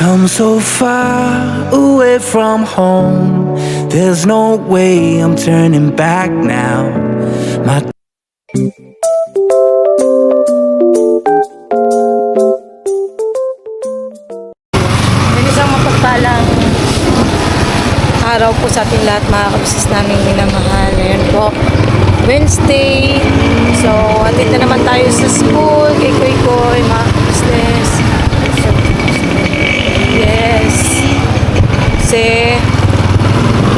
come so far away from home. There's no way I'm turning back now. My Isang mapagpalang araw po sa ating lahat, mga kabisnes namin minamahal. Ayan po, Wednesday. So, andito na naman tayo sa school kay Koy, mga kabisnes. Yes. Kasi,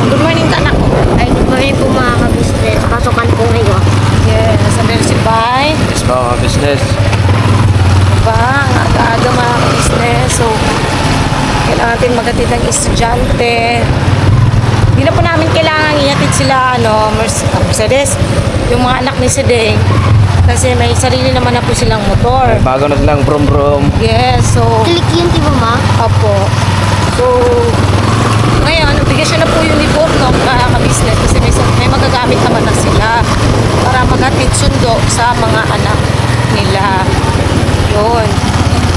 good morning ka, anak ko. Ay, good morning po mga kabisnes. Pasukan po ngayon. Yes, sabi si Pai. Yes, mga business. Diba? Ang aga-aga, mga kabisnes. So, kailangan natin magatid ng estudyante. Hindi na po namin kailangan ihatid sila, Mercedes, yung mga anak ni Sedeng. Kasi may sarili naman na po silang motor. Bago na silang brum-brum. Yes, so, Click yun, di ba ma? opo. So, ngayon, obligasyon na po yung uniform, mga kabisnes. Kasi may magagamit naman na sila para maghatid sundo sa mga anak nila. Yun.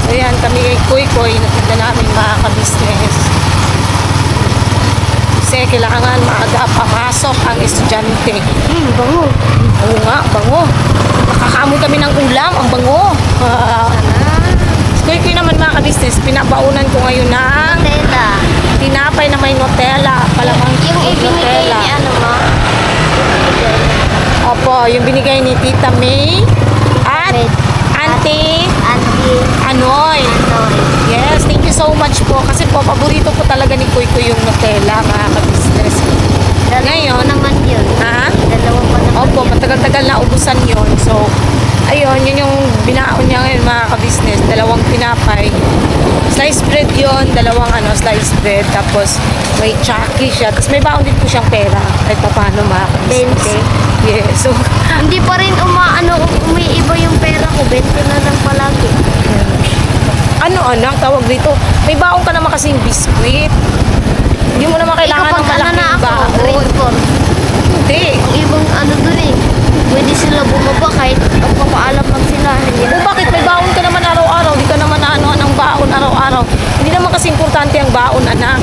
So, yan, kami kay Koy, natinda namin mga kabisnes. Kasi kailangan maaga pamasok ang estudyante. Bango. Oo nga, bango. Nakakamoy kami ng ulam, ang bango. Koy naman mga kabisnes, pinabaunan ko ngayon ng Tela. tinapay na may Nutella. Palamang Yung ibinigay Nutella. ni ano ma? Opo, yung binigay ni Tita May at Auntie Auntie. Anoy. Anoy. Yes, thank you so much po. Kasi po, paborito po talaga ni Koy yung Nutella, mga kabisnes. Ngayon, naman yun. Ha? Dalawa pa naman. Opo, matagal-tagal na ubusan yon. So, ayun, yun yung binaon niya ngayon, mga kabisnes. Dalawang pinapay. Slice bread yon, dalawang slice bread. Tapos, may chucky siya. Tapos, may baon din po siyang pera. Kahit pa paano, mga kabisnes. 20. Yes, so, Hindi pa rin umiiba yung pera ko. 20 na lang palagi. anak, tawag dito. May baon ka naman kasing biskuit. Hindi mo naman kailangan ng Kapag malaking na ako, baon. grade 4. Hindi. Ang ibang dun eh. Pwede sila bumaba kahit magpapaalam lang sila. Hindi Kung bakit may baon ka naman araw-araw, di ka naman ng baon araw-araw. Hindi naman kasi importante ang baon, anak.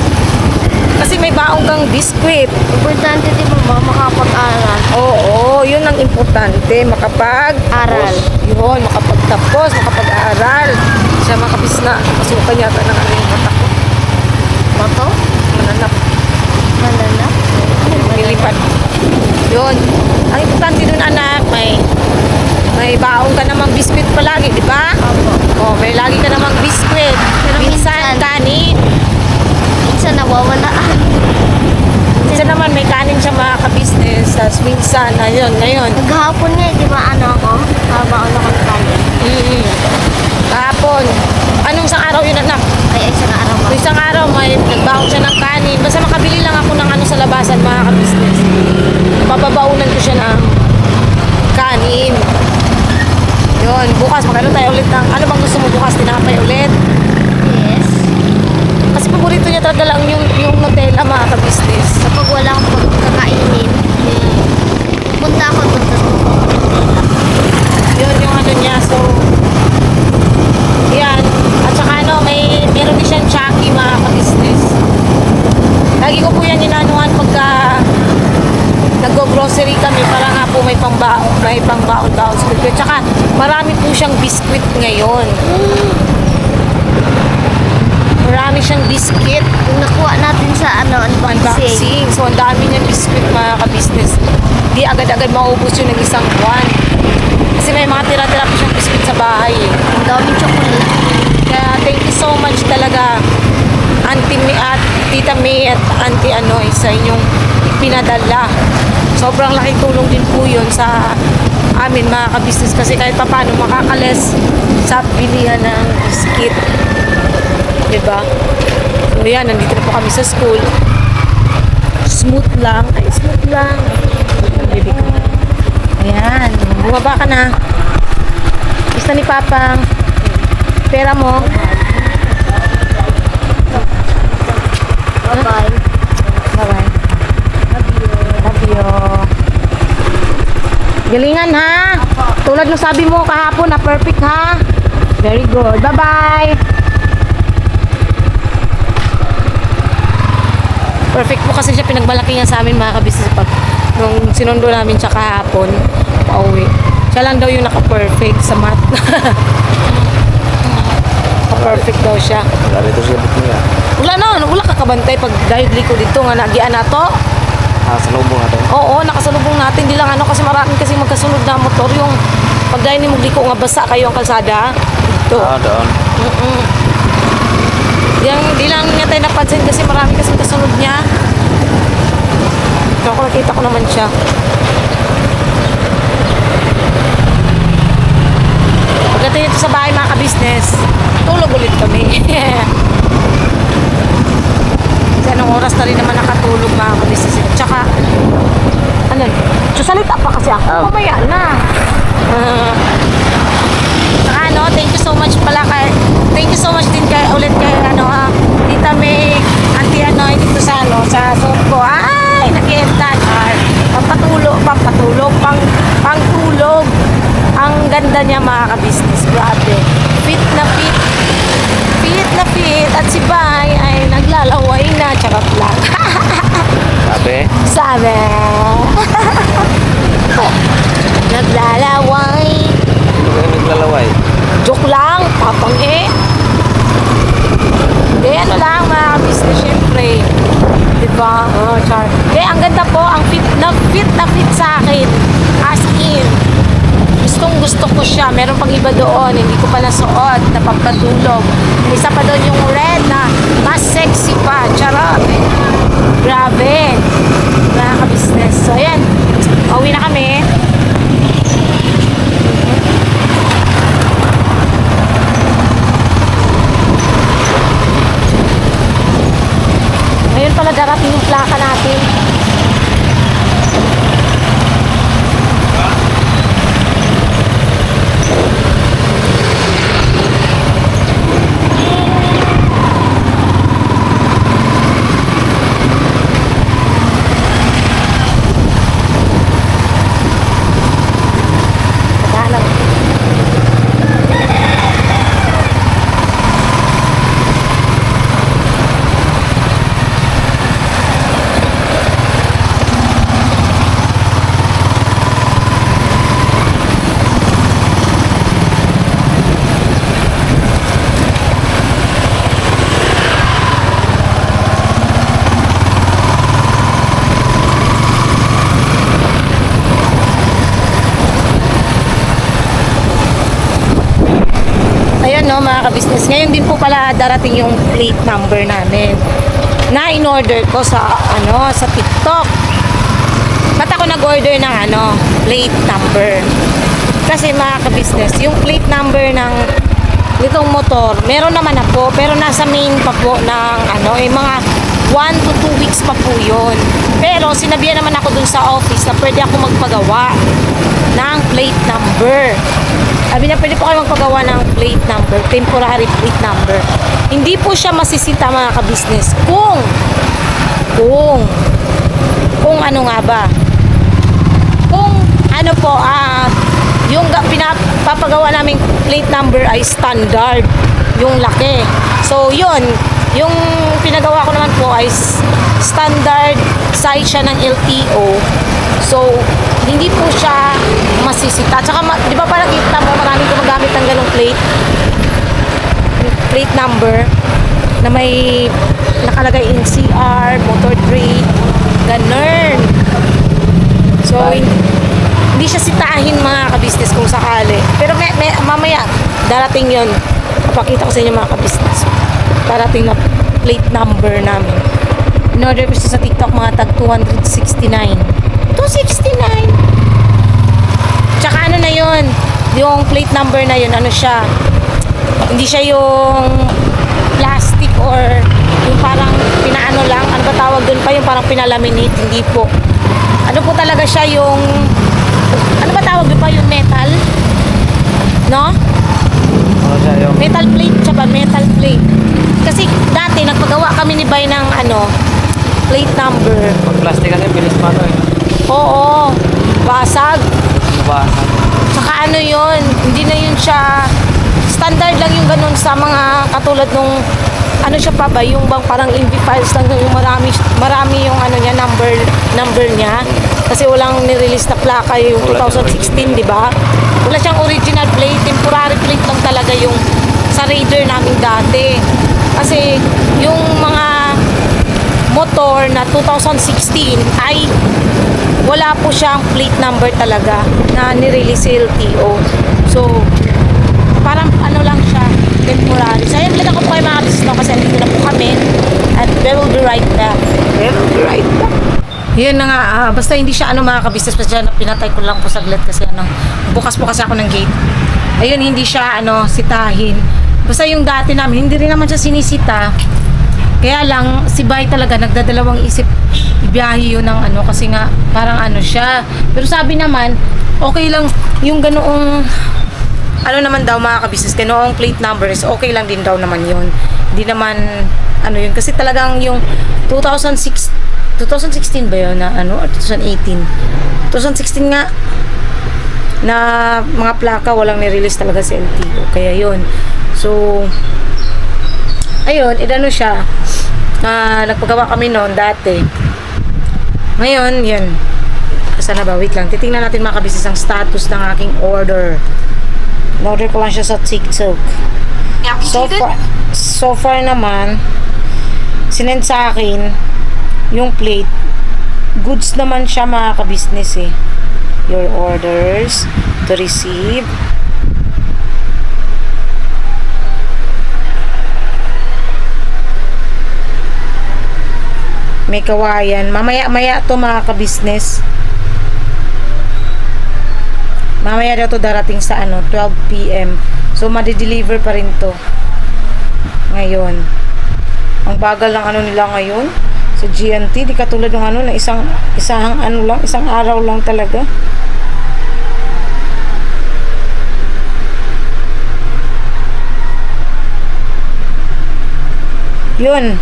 Kasi may baon kang biskuit. Importante di ba ma, makapag-aral. Oo, yun ang importante. Aral. Yun, makapagtapos, makapag-aaral. Siya makabis na. Pasukan yata ng yung mata ko. Bato? Mananap. Malala? Nilipad. Yun. Ang importante dun, anak, may baon ka namang biskuit palagi, di ba? Opo. Oh, may lagi ka namang biskuit. Pero Minsan, minsan- kanin. Minsan nawawalaan. Minsan naman may kanin siya, mga ka-business. Tapos minsan, ayun, ngayon. Naghahapon nga eh, di ba ako? Kabaon ako ng kanin. Kahapon. Anong isang araw yun, anak? Ay, isang araw ma. So, isang araw, may nagbaon siya ng kanin. Basta makabili lang ako ng sa labasan, mga ka-business. Papabaunan ko siya ng kanin. Yun, bukas, magkaroon tayo ulit ng, ano bang gusto mo bukas? Tinapay ulit? Yes. Kasi paborito niya talaga lang yung Nutella, mga ka-business. Kapag wala akong pagkakainin, punta ako doon. Yun yung niya. So, yan. At saka meron din siyang chucky, mga ka-business. Lagi ko po yan inanuhan pagka nag-grocery kami para nga po may pangbaon sa school. At saka marami po siyang biskuit ngayon. Marami siyang biscuit. Yung nakuha natin sa unboxing. Unboxing. So, ang dami niyang biskuit, mga ka-business. Di agad-agad maubos yun ng isang buwan. Kasi may mga tira-tira po siyang biskuit sa bahay. Ang daming chocolate. Kaya thank you so much talaga, Auntie May at Tita May at Auntie Anoy, sa inyong pinadala. Sobrang laking tulong din po yun sa amin, mga ka-business. Kasi kahit pa paano makakales sa bilihan ng biscuit. Diba? So yan, nandito na po kami sa school. Smooth lang. Ay, smooth lang. Ang baby ko. Ayan. Bumaba ka na. Gusto ni Papang. Pera mo. Bye-bye. Bye-bye. Love you. Galingan, ha? Tulad ng sabi mo kahapon na perfect, ha? Very good. Bye-bye. Perfect po kasi siya, pinagmalaki niya sa amin mga kabisnes pag nung sinundo namin siya kahapon, pauwi. Siya lang daw yung naka-perfect sa math. Perfect daw siya. Wala rito siya buto niya. Wala kakabantay pag dahil liko dito nga nagian na to. Sa lubong natin. Oo, nakasalubong natin. Di lang kasi maraming kasi magkasunod na motor yung pag dahil ni magliko nga basa kayo ang kalsada. Dito. Doon. Di lang niya tayo napansin kasi marami kasi kasunod niya. Pero kung nakita ko naman siya. Pagdating ito sa bahay mga ka-business, tulog ulit kami. Kasi anong oras na rin naman nakatulog mga ka-business. Tsaka, ano, salita pa kasi ako. Mamaya na. Tsaka ano, thank you so much din ulit kay Tita May, Auntie Anoy dito sa sa suot ko. Ay, nag-i-entan. Pampatulog. Ang ganda niya mga ka-business. Grabe. Fit na fit. At si Bay ay naglalaway na. Charot lang. Sabi. Naglalaway. Naglalaway. Joke lang. Papanghe. Hindi, ano lang mga ka-business. Siyempre. Diba? Char. Ang ganda po. Ang fit na fit sa akin. As in. Gusto ko siya. Meron pang iba doon. Hindi ko pa nasuot. Napampatulog. Isa pa doon yung red na mas sexy pa. Charot. Grabe. Mga ka-business. So, ayan. Pauwi na kami. Ngayon pala darating yung plaka natin. No, mga ka-business. Ngayon din po pala darating yung plate number namin na in-order ko sa sa TikTok. Ba't ako nag-order ng plate number? Kasi mga ka-business, yung plate number ng nitong motor, meron naman na po, pero nasa main pa po ng mga 1 to 2 weeks pa po yun. Pero sinabihan naman ako dun sa office na pwede ako magpagawa ng plate number. Sabi na pwede po kayo magpagawa ng plate number, temporary plate number. Hindi po siya masisita mga ka-business kung ano nga ba? Kung yung pinapagawa naming plate number ay standard, yung laki. So yun, yung pinagawa ko naman po ay standard size siya ng LTO. So, hindi po siya masisita. Tsaka, di ba parang kita mo, maraming gumagamit ng ganong plate number na may nakalagay NCR, motor trade, ganun. So, hindi siya sitahin mga ka-business kung sakali. Pero mamaya, darating yun. Papakita ko sa inyo mga ka-business. Darating na plate number namin. In-order ko siya sa TikTok mga tag 269. 269. Tsaka na yun, yung plate number na yun, siya, hindi siya yung plastic or yung parang pinaano lang, ano ba tawag dun pa, yung parang pinalaminate, hindi po. Ano po talaga siya yung, ano ba tawag dun pa, yung metal? No? Metal plate siya ba? Metal plate. Kasi dati, nagpagawa kami ni Bay ng plate number. Pag plastic kasi, bilis pa Oo, basag. Basag. Tsaka yun, hindi na yun siya, standard lang yung ganun sa mga katulad nung ano siya pa ba, yung bang parang MV files lang yung marami yung ano niya, number niya. Kasi walang nirelease na plaka yung 2016, di ba? Wala siyang original plate, temporary plate lang talaga yung sa Raider namin dati. Kasi yung mga motor na 2016 ay wala po siyang plate number talaga na nirelease sa LTO. So, parang ano lang siya, temporary. So, ayun, blend ako po kayo mga kabisnes kasi andito na po kami. And we will be right back. We will be right back. Yun na nga, basta hindi siya ano mga kabisnes, basta pinatay ko lang po saglit kasi ano, bukas po kasi ako ng gate. Ayun, hindi siya ano, sitahin. Basta yung dati namin, hindi rin naman siya sinisita. Kaya lang, si Bay talaga nagdadalawang isip ibiyahe yun ng ano, kasi nga parang ano siya. Pero sabi naman, okay lang yung ganoong ano naman daw mga kabisnes, ganoong plate numbers, okay lang din daw naman yun. Hindi naman ano yun, kasi talagang yung 2016 ba yun na ano, or 2018 nga na mga plaka walang nirelease talaga sa LTO, kaya yun. So ayun, idano siya, nagpagawa kami noon dati. Ngayon, yan, saan na ba? Wait lang, titingnan natin mga kabisnes ang status ng aking order. Order ko lang siya sa TikTok. So far naman, sinend sa akin yung plate. Goods naman siya mga kabisnes eh. Your orders to receive. May kawayan. Mamaya to mga kabisnes. Mamaya daw to darating sa ano, 12 PM. So, madi-deliver pa rin to. Ngayon. Ang bagal ng ano nila ngayon. Sa GNT. Di katulad ng ano, na isang araw lang talaga. Yun.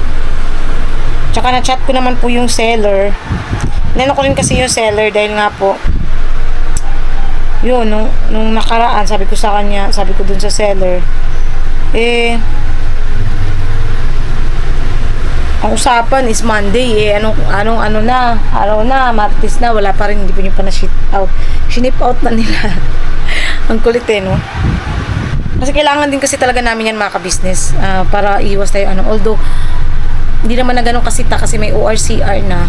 Tsaka na-chat ko naman po yung seller. Nano ko rin kasi yung seller dahil nga po yun, nung nakaraan sabi ko sa kanya, sabi ko dun sa seller ang usapan is Monday anong na, araw na, Martes na, wala pa rin, hindi pa nyo pa na-ship out. Shinip out na nila. Ang kulit no? Kasi kailangan din kasi talaga namin yan mga ka-business, para iwas tayo although hindi naman na ganun kasita kasi may ORCR na,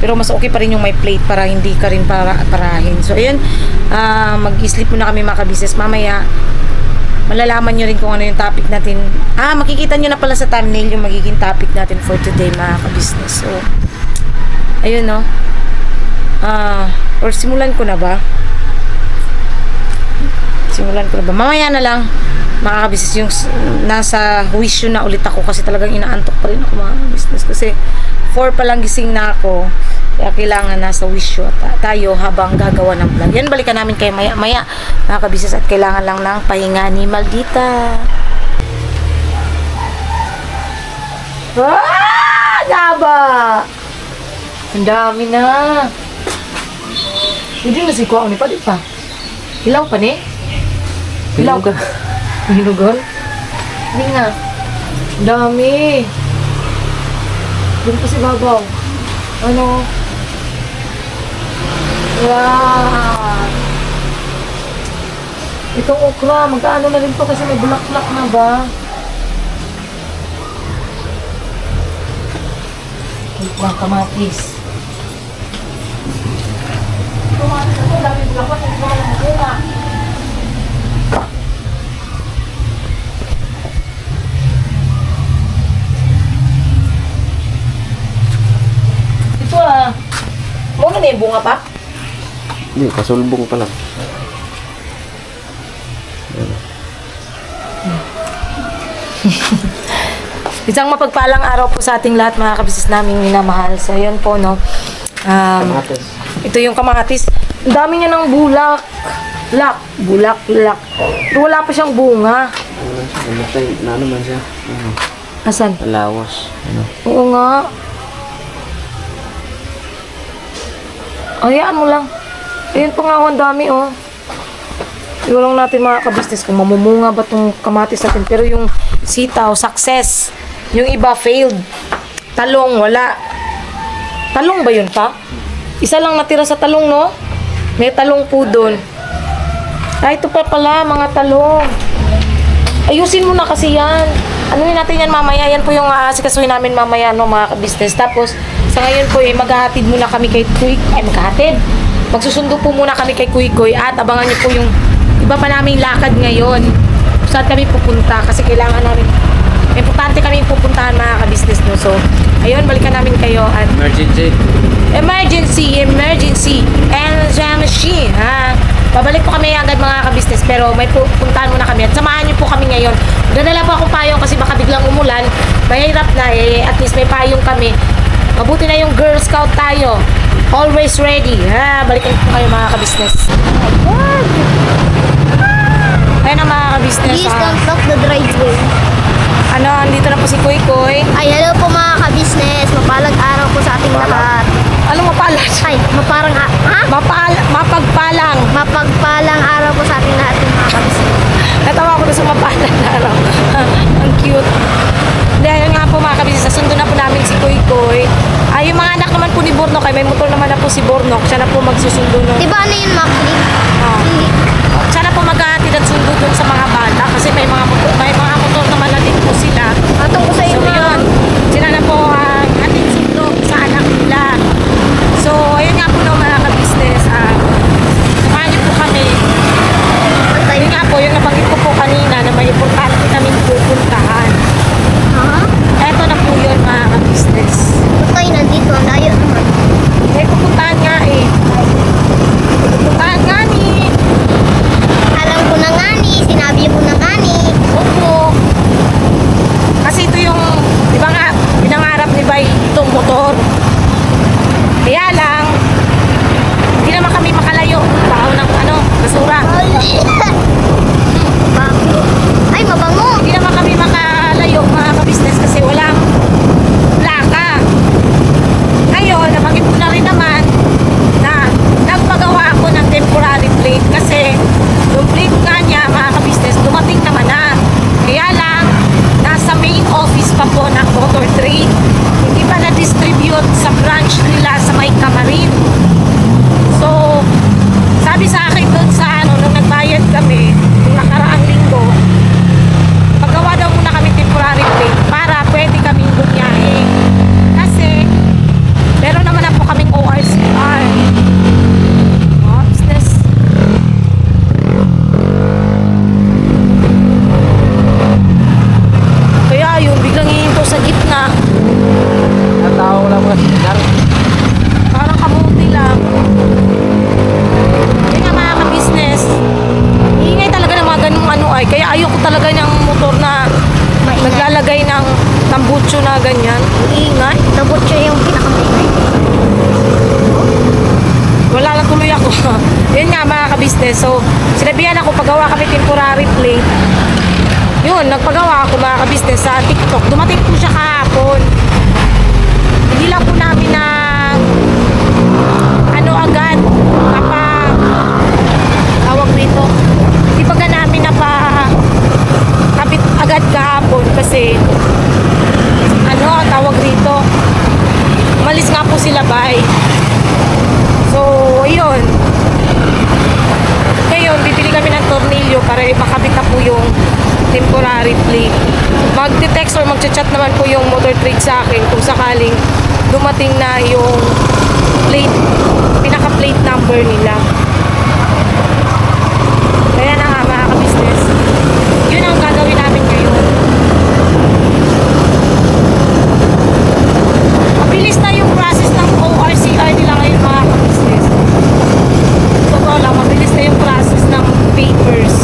pero mas okay pa rin yung may plate para hindi ka rin parahin. So ayun, mag-sleep muna kami mga ka-business. Mamaya malalaman nyo rin kung ano yung topic natin. Makikita nyo na pala sa thumbnail yung magiging topic natin for today mga ka-business. So ayun no, or simulan ko na ba? Mamaya na lang mga ka-business, yung nasa wisyo na ulit ako kasi talagang inaantok pa rin ako mga ka-business kasi 4 pa lang gising na ako, kaya kailangan nasa wisyo tayo habang gagawa ng vlog. Yan, balikan namin kay maya mga ka-business, at kailangan lang ng pahinga ni Maldita. Gaba! Ang dami na. Hindi na sikuha ni pa, di pa? Hilaw pa ni? Hilaw ka? Hinugon? Hindi nga. Dami. Doon pa si Babaw. Ano? Wow. Itong okra, magkaano na rin to kasi may bulak-bulak na ba? Ito ang kamatis. Kamatis ako, dami bulak-bulak. Ito ang mga. Muna na yung bunga pa? Hindi, kasulbong pa lang. Isang mapagpalang araw po sa ating lahat mga kabisnes naming minamahal. So yun po no. Kamatis. Ito yung kamatis. Ang dami niya ng bulak. Bulak. Pero wala pa siyang bunga. Na naman siya. Asan? Lawas. Oo nga. Hayaan mo lang. Ayun pa nga, ang dami oh. Iwan lang natin mga kabisnes kung mamumunga ba itong kamatis natin. Pero yung sitaw, success. Yung iba failed. Talong, wala. Talong ba yun pa? Isa lang natira sa talong, no? May talong po doon. Ay, ito pa pala, mga talong. Ayusin mo na kasi yan. Ano yun natin yan mamaya? Yan po yung sikasuhin namin mamaya, no, mga business. Tapos, sa ngayon po, maghahatid muna kami kay Kuy. Ay, maghahatid. Magsusundo po muna kami kay Kuy Kuy at abangan niyo po yung iba pa naming lakad ngayon. Saan kami pupunta kasi kailangan namin. Importante kami pupuntahan mga ka-business, no. So, ayun, balikan namin kayo at Emergency. emergency, ha. Babalik po kami agad mga ka-business pero may pupuntahan muna kami at samahan niyo po kami ngayon. Dadala po akong payong kasi baka biglang umulan. Mahirap na at least may payong kami. Mabuti na yung Girl Scout tayo. Always ready. Ha, balikan po kayo mga ka-business. Ayun na mga ka-business. Please don't block the driveway. Ano, andito na po si Kuy Kuy. Ay, hello po mga ka-business. Mapalag araw po sa ating lahat. Ano mapalang? Ay, Mapagpalang. mapagpalang araw po sa ating lahat mga ka-business. Natawa ko na sa mapalang na araw. Ang cute. Dahil nga po mga kabisnes, nasundo na po namin si Kuy Kuy. Ay, yung mga anak naman po ni Bornok, ay may motor naman na po si Bornok. Siya na po magsusundo nun. Di ba ano yun, Macri? Oh. Siya na po maghahatid at sundo dun sa mga bata kasi may mga motor naman na din po sila. Atong ko sa So, iyo, yun. Sila na po ang hatid sundo sa anak nila. So, ayun nga po no, mga kabisnes. Samahan niyo po kami. Ayun nga po, yung nabanggit ko po kanina na may importante kami pupuntahan. Ha? Eto na po yun mga ka-business. Ba't kayo nandito? Ang layo naman. Eh, pupuntahan nga eh. Pupuntahan nga ni. Alam ko na nga ni. Sinabi ko na nga ni. Opo. Kasi ito yung, di ba nga, pinangarap ni Bay itong motor. Kaya lang, hindi naman kami makalayo. Bahaw ng basura. Mabango. Ay, mabango. Hindi naman kami makalayo mga ka-business kasi walang plaka. Ngayon, nabanggit ko na rin naman na nagpagawa ako ng temporary plate kasi yung plate nga niya mga ka-business dumating naman na. Kaya lang, nasa main office pa po ng Motor Trade. Hindi pa na-distribute sa branch nila sa May Camarin. So, sabi sa akin doon sa nung nagbayad kami, yung nakaraang linggo, paggawa daw muna kami temporary plate para pwede kaming bumiyahe. Kasi, meron naman na po kaming ORCR. Oh, business. Kaya yun, biglang hihinto sa gitna. Natao lang mga sinar. Parang kamuti lang. Yun nga mga ka-business. Iingay talaga ng mga ganung ay. Kaya ayoko talaga ng motor na naglalagay ng tambucho na ganyan. Iingay. Tabot siya yung pinakamaingay. Wala lang tuloy ako. Yun nga mga ka-business. So, sinabihan ako paggawa kami temporary plate. Yun, nagpagawa ako mga ka-business sa TikTok. Dumating po siya kahapon. Hindi lang po namin na agad tawag dito. Hindi pa namin kapit agad kahapon kasi tawag dito. Umalis nga po sila bay. So, ayun. Ngayon, bibili kami ng tornilyo para makabit na po yung temporary plate. Magte-text or magchat-chat naman po yung Motor Trade sa akin kung sakaling dumating na yung plate, pinaka-plate number nila. Kaya na nga mga ka-business, yun ang gagawin namin ngayon. Mabilis na yung process ng ORCR nila ngayon mga ka-business. Totoo lang, mabilis na yung process ng papers.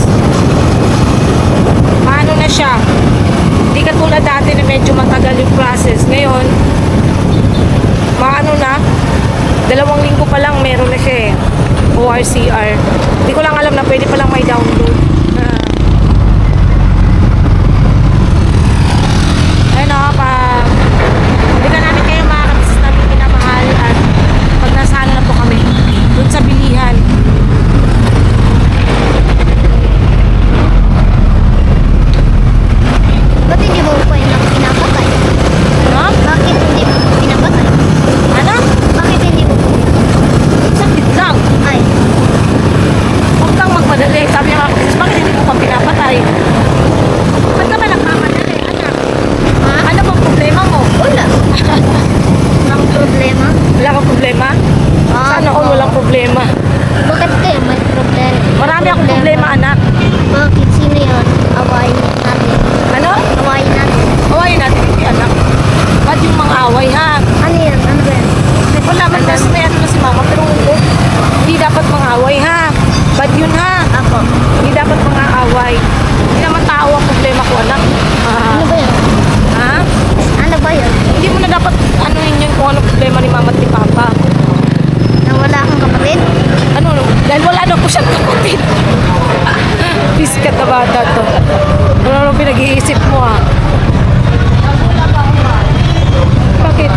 Paano na siya? Hindi katulad dati na medyo matagal yung process. Ngayon, na 2 linggo pa lang meron na siya eh. ORCR. Hindi ko lang alam na pwede palang may download. Ayun o, hindi ka namin kayo mga kabisnes namin minamahal at pag nasa na po kami dun sa bilihan. Ba't hindi mo pa yung pinapatay? ko siyang kapatid. Piskat na bata to. Wala nang pinag-iisip mo ah. Bakit?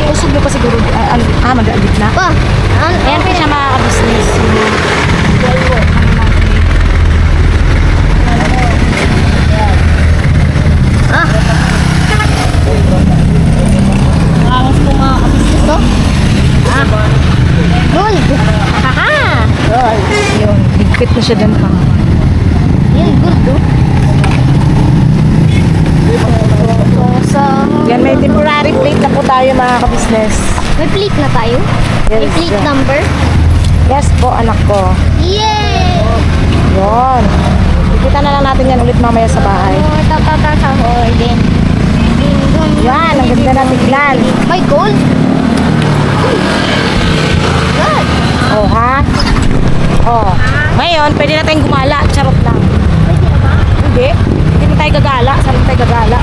Usog na pa siguro. Mag-aadit na. Pa, Ayan po siya mga ka-business. Angas ko mga kabisnes to. Gold. Haha. Yun, higpit na siya dyan pa. Yan, gold oh. So, Yan, may temporary plate na po tayo mga ka-business. may plate na tayo? May Yes, plate yeah. number? Yes po, anak ko. Yay! Yun. Ikita na lang natin yan ulit mamaya sa bahay. Oh, tatatata ko din. Yan, ang ganda na tignan. May gold? God. Oh, ha? Oh. Ngayon, pwede na tayong gumala. Charot lang. Hindi. Hindi na tayo gagala. Saan tayo gagala?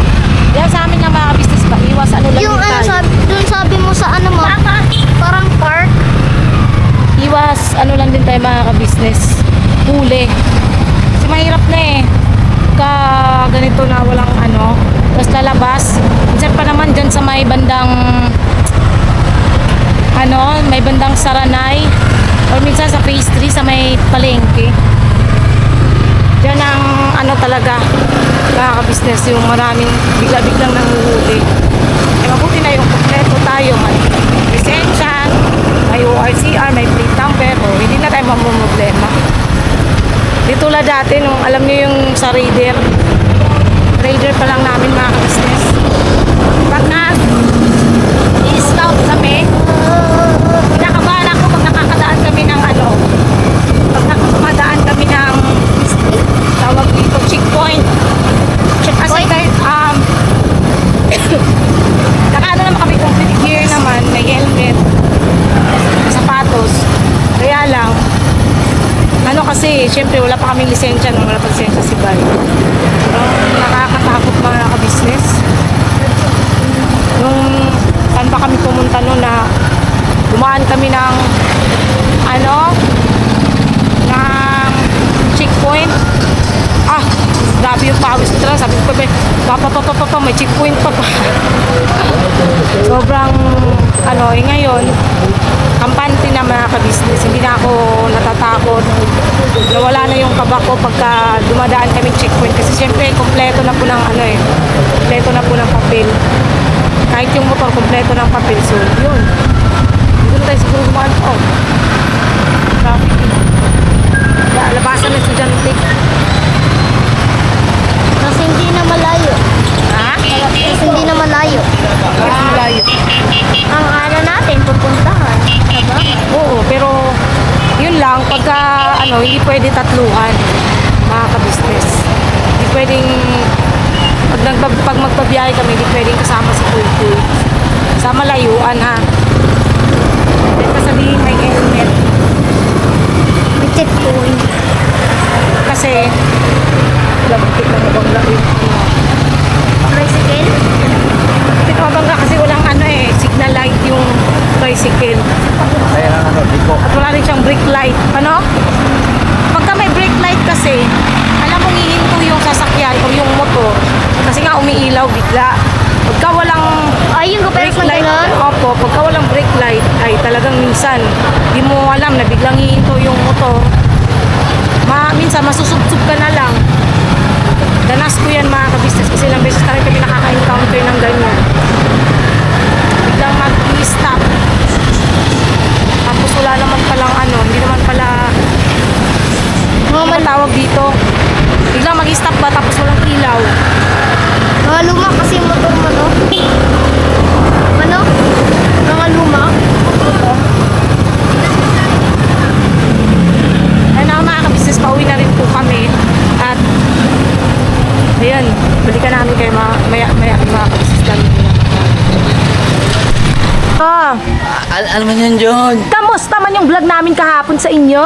Yan sa amin ng mga business pa. Iwas ano lang Yung din ano, tayo. dun sabi mo sa ano mo, parang park. Iwas ano lang din tayo mga ka-business. Huli. Kasi mahirap na eh. Ka ganito na walang ano. Tapos lalabas. Minsan pa naman dyan sa may bandang ano, may bandang Saranay. Or minsan sa phase 3 sa may palengke. Diyan ang ano talaga ka-business yung maraming bigla-biglang nanguhuli. Eh mabuti na yung kompleto tayo. May lisensya, may ORCR, may plate number. O, hindi na tayo mamumroblema. Di tulad dati nung alam niyo yung sa Raider. Raider pa lang namin mga ka-business. Pag i-scout kami, kinakabahan ako pag nakakadaan kami ng ano, pag nakakadaan kami ng tawag dito, checkpoint. Kasi kahit, nakaano naman kami complete gear naman, may helmet, sapatos. Kaya lang, ano kasi, syempre wala pa kaming lisensya nung wala pa lisensya si Bay. Nakakatakot mga ka-business. Nung saan pa kami pumunta noon na dumaan kami ng ano, ng checkpoint. Grabe yung pawis ko talaga. Sabi ko pa, may checkpoint pa. Sobrang, ano, ngayon, kampante na mga ka-business. Hindi na ako natatakot. Nawala na yung kaba ko pagka dumadaan kami checkpoint. Kasi syempre, kompleto na po ng ano eh. Kompleto na po ng papel. Kahit yung motor, kompleto ng papel. So, yun. Dito na tayo siguro gumaan. Oh. Traffic. Labasan na estudyante. Kasi hindi na malayo. Ha? Kasi hindi na malayo. Malayo. Ang ano natin, pupuntahan. Diba? Oo, pero yun lang, pagka ano, hindi pwede tatluhan mga ka-business. Hindi pwedeng pag magbabiyahe kami, hindi pwedeng kasama si Kuy. Sa malayuan ha. Then kasabihin may helmet. May checkpoint. Kasi labit lang ibang labit. Tricycle? Pinabangga kasi walang ano eh, signal light yung tricycle. Kaya lang ano, di ko. At wala rin siyang brake light. Ano? Pagka may brake light kasi, alam mong hihinto yung sasakyan o yung motor. Kasi nga umiilaw bigla. Pagka walang Ay, yung brake kaperas na light, gano'n? opo, pagka walang brake light, ay talagang minsan, di mo alam na biglang hihinto yung motor. Minsan masusubsub ka na lang. Danas ko yan mga ka-business kasi ilang beses na rin kami nakaka-encounter ng ganyan. Biglang mag-stop. Tapos wala naman palang ano, hindi naman pala ano tawag dito. Biglang mag-stop ba tapos walang ilaw. Mga luma kasi yung motor mo, no? Ano? Mga luma? Ano mga ka-business, pauwi na rin po kami. At ayan, balikan namin kayo maya mga ka-business namin. Ano man yan, John? Kamusta man yung vlog namin kahapon sa inyo?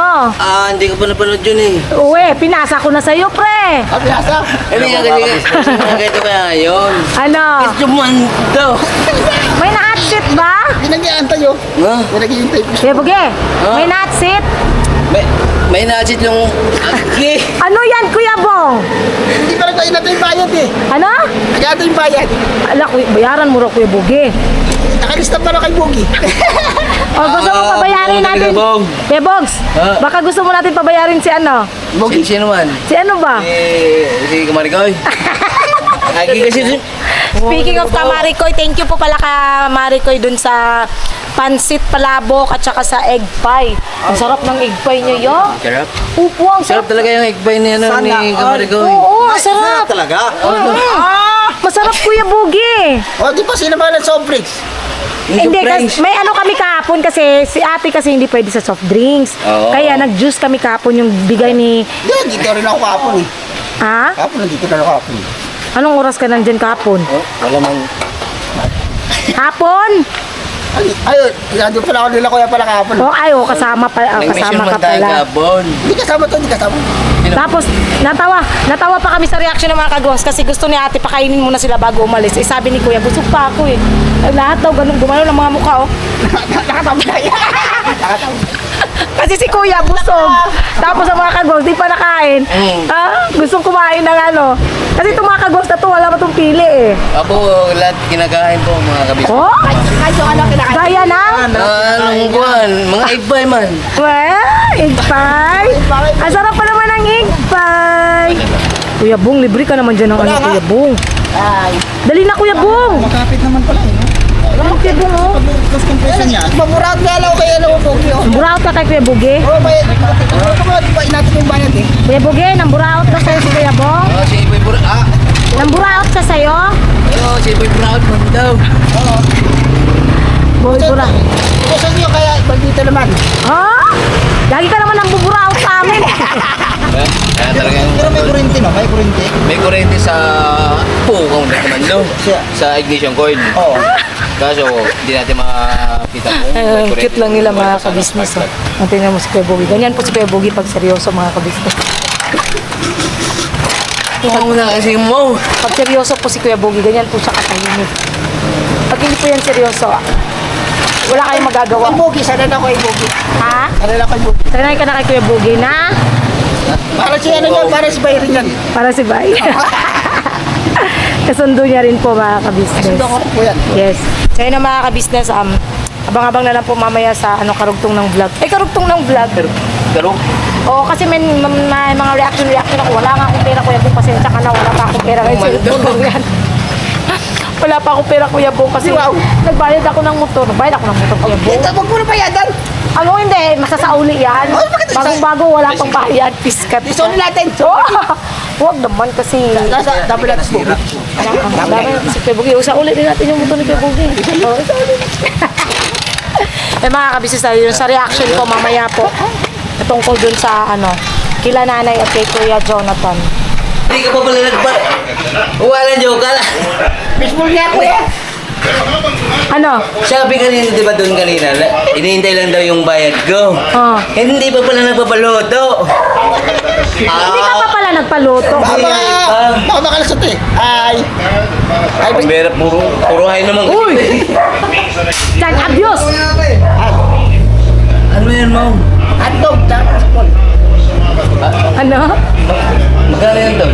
Hindi ko pa napanood yun eh. Uwe, pinasa ko na sa'yo, pre. Ano nga ganito kaya ngayon? Ano? It's the man daw. May na-hot seat ba? Ginagayaan tayo. Ha? Ginagayantay ko. Kuya Bugi, may natsit. May nasit yung... Okay. Ano yan, Kuya Bong? Hindi pa rin tayo natin yung bayad eh. Ano? Nagayaan yung bayad. Ala, bayaran mo raw, Kuya Bugi. Nakalista pa rin kay Bogi. O, gusto mo pabayarin Bong, natin? Bong. Kuya Bogs, Ah. baka gusto mo natin pabayarin si ano? Sino man? Si ano ba? Si Kamarikoy. Lagi kasi... Speaking of Kamarikoy, thank you po pala ka Marikoy dun sa pansit palabok at saka sa egg pie. Ang sarap ng egg pie niyo, yo. Sarap. Upo, ang Sarap sarap. talaga yung egg pie ni, ano, ni Kamarikoy. Oo, ang sarap. Talaga? Masarap, Kuya Bugi. O, di pa sino ba ng soft drinks? Hindi, kasi, may ano kami kahapon kasi si ate kasi hindi pwede sa soft drinks. Oo. Kaya nag-juice kami kahapon yung bigay ni... Hindi, dito rin ako kahapon eh. Ha? Kahapon, nandito rin ako kahapon. Anong oras ka nandyan kahapon? Oh, wala man. Hapon? Ayun, nandun pala ako nila kuya pala kahapon. O ayo, kasama Nag-mission ka man tayo pala. kapon. Hindi kasama to, hindi kasama. Tapos, natawa pa kami sa reaction ng mga kagawans kasi gusto ni ate pakainin muna sila bago umalis. Eh, sabi ni kuya, busog pa ako eh. Lahat daw, ganun, gumano ng mga mukha oh. Nakatawa na yan. Nakatawa. Kasi si kuya, busog. Tapos ang mga kagawans, di pa nakain. Gustong kumain ng ano. Kasi itong mga kagawans na to, wala pa itong pili eh. Ako, lahat kinakain po mga kabis. Oh, Kahit yung ano kinakain. gaya na. Anong buwan? Mga egg pie man. Well, egg pie. Ang sarap pa naman ng egg pie. Kuya Bong, libre ka naman dyan ng ano, Kuya Bong. Ay, Dali na, Kuya Bong. makapit naman pala eh. Ano, Kuya Bong, oh. Plus compression niya. Mamurat nga lang kay ano, Bogi. Buraot ka kay Kuya Bugi. Oo, may... Di ba natin yung bayad eh? Kuya Bugi, namburaot ka sa'yo si Kuya Bong. Oh, si Iboy Buraot. Ah! Namburaot ka sa'yo. Oh, si Iboy Buraot man daw. Boy, bura. Gusto niyo kaya bandito naman. Ha? Lagi ka naman nambuburaot sa amin. Kaya talagang... Pero may kurente no? May kurente. May kurente sa pukong na naman daw. Sa ignition coil. Oo. Kaso, hindi natin makakita kung may Ang kurente. cute lang nila mga kabisnes. Oh. Ang tingnan mo si Kuya Bugi. Ganyan po si Kuya Bugi pag seryoso mga kabisnes. Huwag mo na kasi mo. Pag seryoso po si Kuya Bugi, ganyan po siya katahimik. Pag hindi po yan seryoso, wala kayong magagawa. Ang Bogi, sana na kay Bogi. Ha? Sana na kay Bogi. Sanay ka na kay Kuya Bugi na Para si ano yan, para si Byron yan. para si Bay. Kasundo niya rin po mga kabisnes. Sundo ko rin po yan. Yes. So yun ang mga kabisnes, abang-abang na lang po mamaya sa karugtong ng vlog. Karugtong ng vlog. Pero, Oo, kasi may mga reaction ako. Wala nga akong pera, Kuya Bong. Pasensya ka na, wala pa akong pera. Kasi yan. Wala pa akong pera, Kuya Bong. Kasi nagbayad ako ng motor. Nagbayad ako ng motor, Kuya Bong. Ito, wag mo na bayadan. Ano hindi, masasauli yan. Oh, bakit Bagong-bago, wala pang bayad. Piskat. Isuli natin. Huwag naman kasi. Nasa double at Bogi. Dami si Kuya Bugi. Usa-ulit din natin yung motor ni Kuya Bugi. Usa-ulit. Eh mga kabisnes tayo, yung sa reaction ko mamaya po. Tungkol dun sa kila nanay at kay Kuya Jonathan. hindi ka pa pala nagpa... Wala joke ka lang. Baseball niya ako eh. Ano? Sabi kanina, di ba doon kanina, inihintay lang daw yung bayad ko. Oh. Hindi pa pala nagpapaluto. Hindi ka pa pala nagpaluto. Baka makalasot eh. Ay. Ay, Ang berap, puro hay naman. Uy! Child abuse! Ano yan, Mom? hotdog. Tapos po. Ano? Magkano yan doon?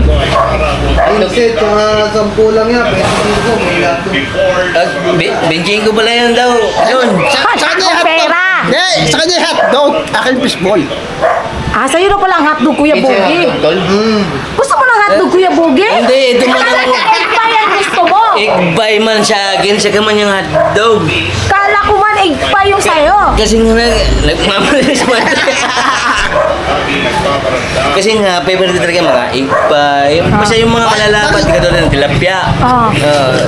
Kasi mga 10 lang yan, 25 may laptop. Benching ko pala yan daw. Yun. Sa kanya Ang hotdog. pera! Sa kanya hotdog. Akin baseball. Sa'yo na pala ang hotdog, Kuya Bugi. Tol. Gusto mo ng hotdog, Kuya Bugi? Hindi, ito mo lang. Egg pie ang gusto mo. Igbay man sa akin, sa kaman yung hotdog. Kala ko man egg pie yung sa'yo. Kasi nga, nagmamalis man. Kasi nga, favorite talaga mga igbay. Basta yung mga malalapat ka doon ng tilapia.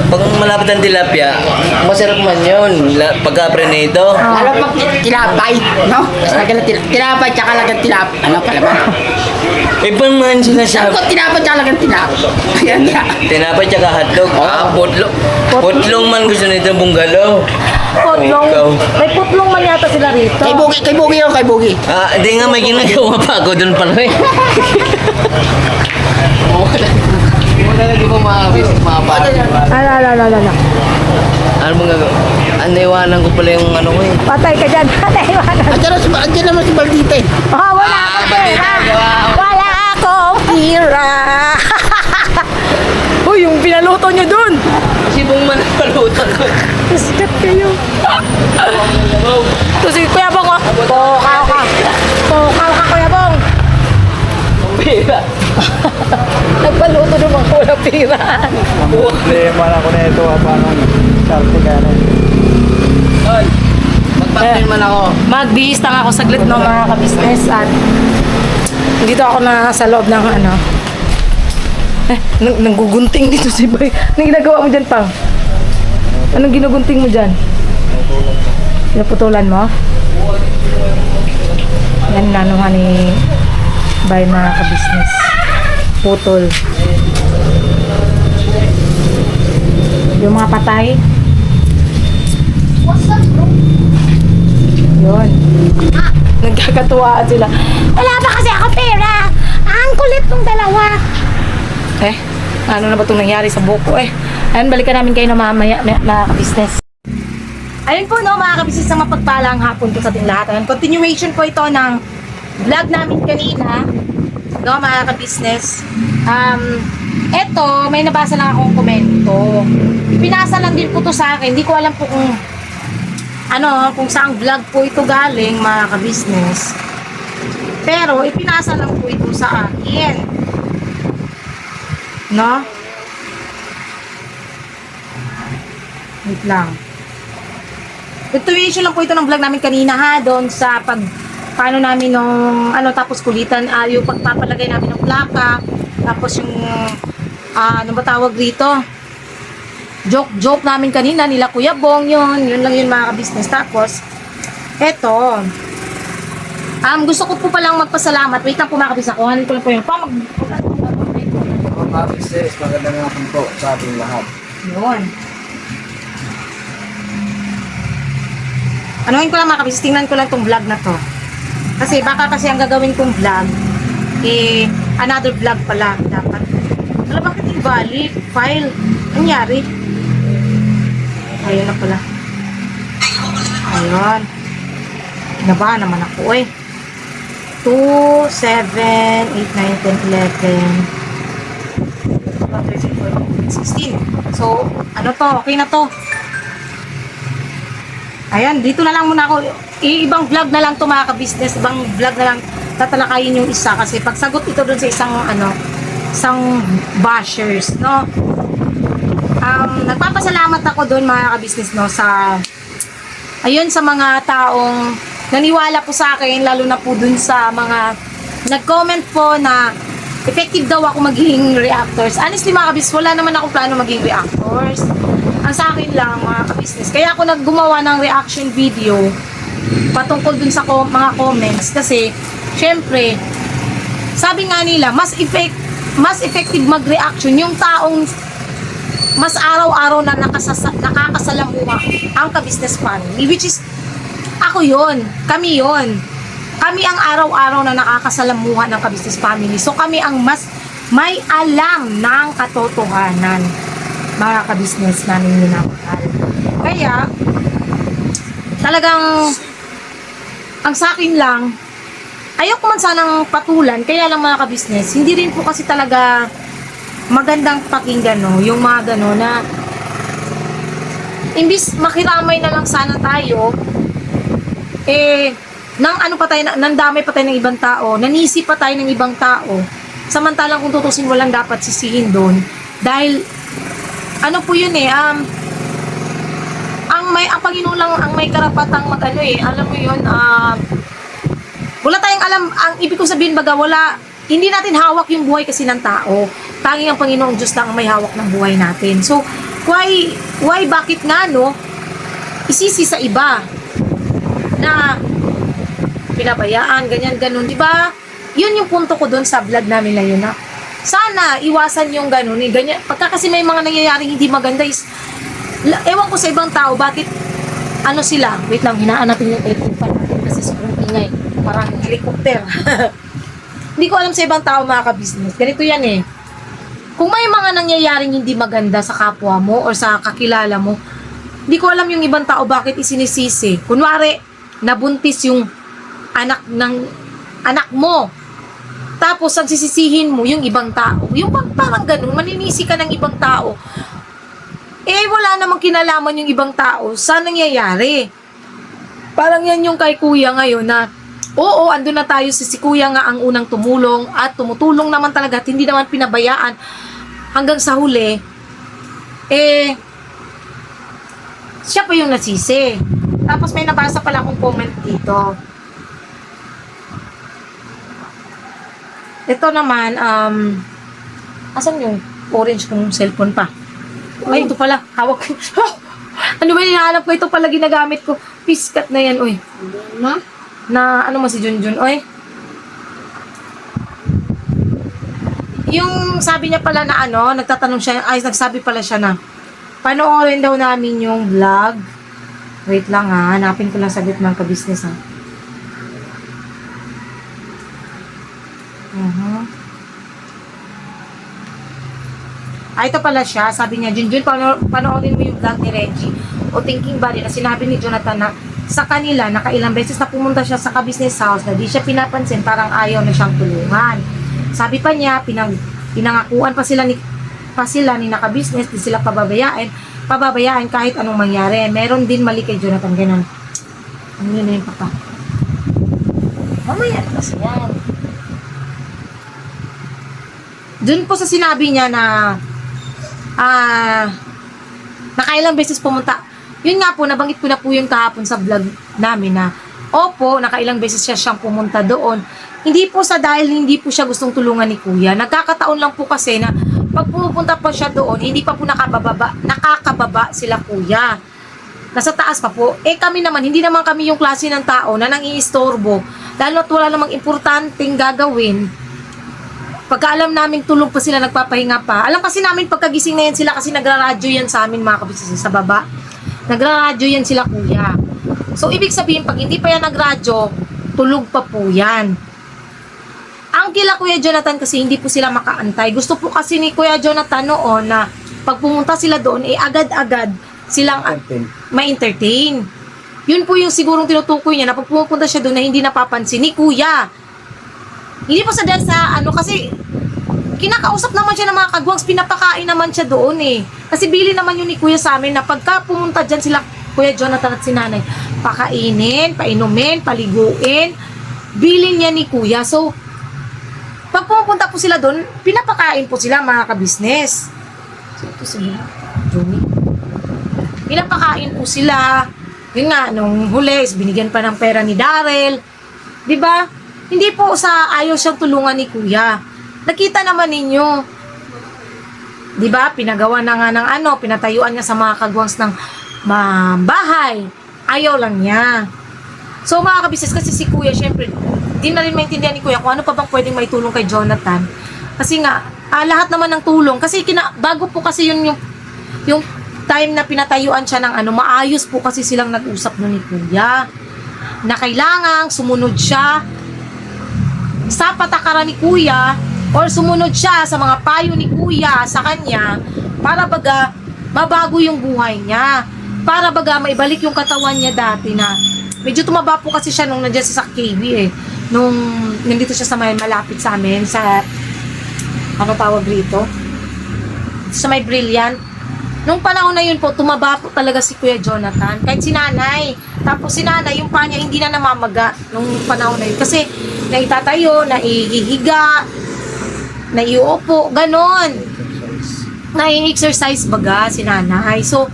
Pag malapad ang tilapia, masarap man yun. Pagka-prenito. Lalo pag tilapay, no? Lagan tilapay, tsaka lagan tilapay. Ano pala ba? Ibang man Sabi sinasabi. ko, tinapay, tsaka lagan tilapay. Ayan nga. Tinapay tsaka hotdog. Putlong. Putlong man gusto nito bunggalo. Putlong. Ikaw. May putlong man yata sila rito. Kay Bogi yun, kay Bogi. Hindi nga may ginagawa pa ako doon pala eh. Wala na di ba mga business, mga bata. Ala. Ano mong gagawa? naiwanan ko pala yung ano ko eh. Patay ka dyan. Naiwanan. Andiyan naman si Baldita eh. Oh, wala akong pera. Wala akong pera. Uy, yung pinaluto nyo dun. Sibong man ang palutan ko. Sikat kayo. Ito si Kuya Bong, oh. Tokaw ka. Tokaw ka, Kuya Bong. Pera. Nagpaluto ng mga walang pera. Problema na ko na ito. Paano? Sarte ka na. Tol, magpapin man ako. Magbihis lang ako saglit no mga kabisnes at dito ako na sa loob ng ano. Nanggugunting dito si Boy. Anong ginagawa mo dyan, Pang? Anong ginugunting mo dyan? Pinuputulan mo? Yan nanuhan ni Bay mga kabisnes. Putol. Yung mga patay. Yun. Nagkakatuwaan sila. Wala pa kasi ako pera. Ang kulit ng dalawa. Ano na ba itong nangyari sa buko eh? Ayan, balikan namin kayo na mamaya, mga kabisnes. Ayun po no, mga kabisnes, na mapagpalang hapon po sa ating lahat. Ayan, continuation po ito ng vlog namin kanina. No, mga kabisnes. Eto, may nabasa lang akong komento. Pinasa lang din po to sa akin. Hindi ko alam po kung saang vlog po ito galing, mga kabisnes. Pero, ipinasa lang po ito sa akin. No? Wait lang. Continuation lang po ito ng vlog namin kanina ha, doon sa paano namin nung, tapos kulitan, yung pagpapalagay namin ng plaka, tapos yung, ano ba tawag dito? Joke namin kanina, nila Kuya Bong, yun lang yun mga ka-business. Tapos, eto, gusto ko po palang magpasalamat. Wait lang po mga ka-business, kuhanin ko lang po yung Mga business, maganda nga po sa ating lahat. yun. Anuhin ko lang mga kabis, tingnan ko lang tong vlog na to. Kasi baka kasi ang gagawin kong vlog, another vlog pala dapat. Alam, bakit invalid? File. Nangyari? Ayun na pala. Ayun. Naba naman ako eh. 2, 7, 8, 9, 10, 11. 16. So, ano to? Okay na to. Ayan, dito na lang muna ako. Ibang vlog na lang to mga ka-business. Ibang vlog na lang tatalakayin yung isa. Kasi pagsagot ito dun sa isang bashers, no? Nagpapasalamat ako dun mga ka-business, no? Ayun, sa mga taong naniwala po sa akin, lalo na po dun sa mga nag-comment po na effective daw ako maging reactors. Honestly mga kabis, wala naman ako plano maging reactors. Ang sa akin lang mga kabisnes. Kaya ako naggumawa ng reaction video patungkol dun sa mga comments. Kasi, syempre, sabi nga nila, mas effective mag-reaction yung taong mas araw-araw na nakakasalamuha ang ka-business family. Which is, ako yon, kami yon. Kami ang araw-araw na nakakasalamuha ng ka-business family. So kami ang mas may alam ng katotohanan, mga ka-business namin minamahal. Kaya, talagang, ang sa akin lang, ayaw ko man sanang patulan, kaya lang mga ka-business, hindi rin po kasi talaga magandang pakinggan, no? Yung mga gano'n na, imbis makiramay na lang sana tayo, nang damay pa tayo ng ibang tao, nanisi pa tayo ng ibang tao, samantalang kung tutusin mo lang dapat sisihin doon, dahil, ano po yun ang Panginoon lang ang may karapatang alam mo yun, wala tayong alam, ang ibig kong sabihin baga, hindi natin hawak yung buhay kasi ng tao, tanging ang Panginoong Diyos lang ang may hawak ng buhay natin. So, bakit nga, no, isisi sa iba, na, pinabayaan, ganyan, di ba? Yun yung punto ko doon sa vlog namin na yun, na sana iwasan yung ganun, ganyan. Pagka kasi may mga nangyayaring hindi maganda is, ewan ko sa ibang tao, bakit, sila, wait lang, hinaan natin yung telephone natin kasi sobrang ingay, parang helicopter. Hindi ko alam sa ibang tao mga ka-business, ganito yan eh. Kung may mga nangyayaring hindi maganda sa kapwa mo or sa kakilala mo, Hindi ko alam yung ibang tao bakit isinisisi. Kunwari, nabuntis yung anak mo. Tapos, ang sisisihin mo yung ibang tao. Yung parang ganun, maninisi ka ng ibang tao. Wala namang kinalaman yung ibang tao sa nangyayari. Parang yan yung kay kuya ngayon na, oo, andun na tayo si kuya nga ang unang tumulong at tumutulong naman talaga at hindi naman pinabayaan hanggang sa huli, siya pa yung nasisi. Tapos may nabasa pala akong comment dito. Ito naman, asan yung orange kong cellphone pa? Ay, ito pala, hawak ko. Ano ba hinahanap ko? Ito pala ginagamit ko. Piskat na yan, oy. Na ano mo si Junjun, oy? Yung sabi niya pala na nagtatanong siya, nagsabi pala siya na, panoorin daw namin yung vlog. Wait lang ha, hanapin ko lang saglit mga ka-business ha. Ito pala siya, sabi niya, Junjun, panoorin mo yung vlog ni Reggie o Thinking Body na sinabi ni Jonathan na sa kanila, nakailang beses na pumunta siya sa ka-business house na di siya pinapansin, parang ayaw na siyang tulungan. Sabi pa niya, pinangakuan pa sila ni naka-business, di sila pababayaan kahit anong mangyari. Meron din mali kay Jonathan, ganun. Ano yun na yung papa? Mamaya kasi yan. Dun po sa sinabi niya na nakailang beses pumunta. Yun nga po, nabanggit ko na po yung kahapon sa vlog namin na opo, nakailang beses siyang pumunta doon. Hindi po dahil hindi po siya gustong tulungan ni kuya. Nagkakataon lang po kasi na pag pumupunta pa siya doon, hindi pa po nakakababa sila kuya. Nasa taas pa po. Kami naman, hindi naman kami yung klase ng tao na nangiistorbo. Lalo at wala namang importanteng gagawin. Pagka alam namin tulog pa sila, nagpapahinga pa. Alam kasi namin pagkagising na yan sila kasi nagraradyo yan sa amin mga kabisnes sa baba. Nagraradyo yan sila kuya. So, ibig sabihin, pag hindi pa yan nagradyo, tulog pa po yan. Ang kila Kuya Jonathan kasi hindi po sila makaantay. Gusto po kasi ni Kuya Jonathan noon na pag pumunta sila doon, agad-agad silang ma-entertain. Yun po yung sigurong tinutukoy niya na pag pumunta siya doon na hindi napapansin ni Kuya. Hindi po sa dahil sa kasi kinakausap naman siya ng mga kagwangs, pinapakain naman siya doon Kasi bili naman yun ni Kuya sa amin na pagka pumunta dyan sila Kuya Jonathan at si Nanay, pakainin, painumin, paliguin, bilin niya ni Kuya. So, pag pumunta po sila doon, pinapakain po sila mga ka-business. So, ito sila, Johnny. Pinapakain po sila. Yun nga, nung huli, binigyan pa ng pera ni Daryl. Diba? Hindi po sa ayaw siyang tulungan ni Kuya. Nakita naman ninyo. 'Di ba? Pinagawa na nga ng pinatayuan niya sa mga kagwangs ng bahay. Ayaw lang niya. So mga kabisnes kasi si Kuya, syempre, di na rin maintindihan ni Kuya kung ano pa bang pwedeng maitulong kay Jonathan. Kasi nga, lahat naman ng tulong. Kasi bago po kasi yung time na pinatayuan siya ng maayos po kasi silang nag-usap nun ni Kuya. Na kailangang sumunod siya sa patakaran ni Kuya or sumunod siya sa mga payo ni Kuya sa kanya para baga mabago yung buhay niya. Para baga maibalik yung katawan niya dati na medyo tumaba po kasi siya nung nandiyan sa KB nung nandito siya sa may malapit sa amin sa tawag rito? Sa may Brilliant. Nung panahon na yun po, tumaba po talaga si Kuya Jonathan. Kahit si Nanay. Tapos si Nanay, yung paa niya hindi na namamaga nung panahon na yun. Kasi naitatayo, naihihiga, naiuupo, ganon. Nai-exercise baga si Nanay. So,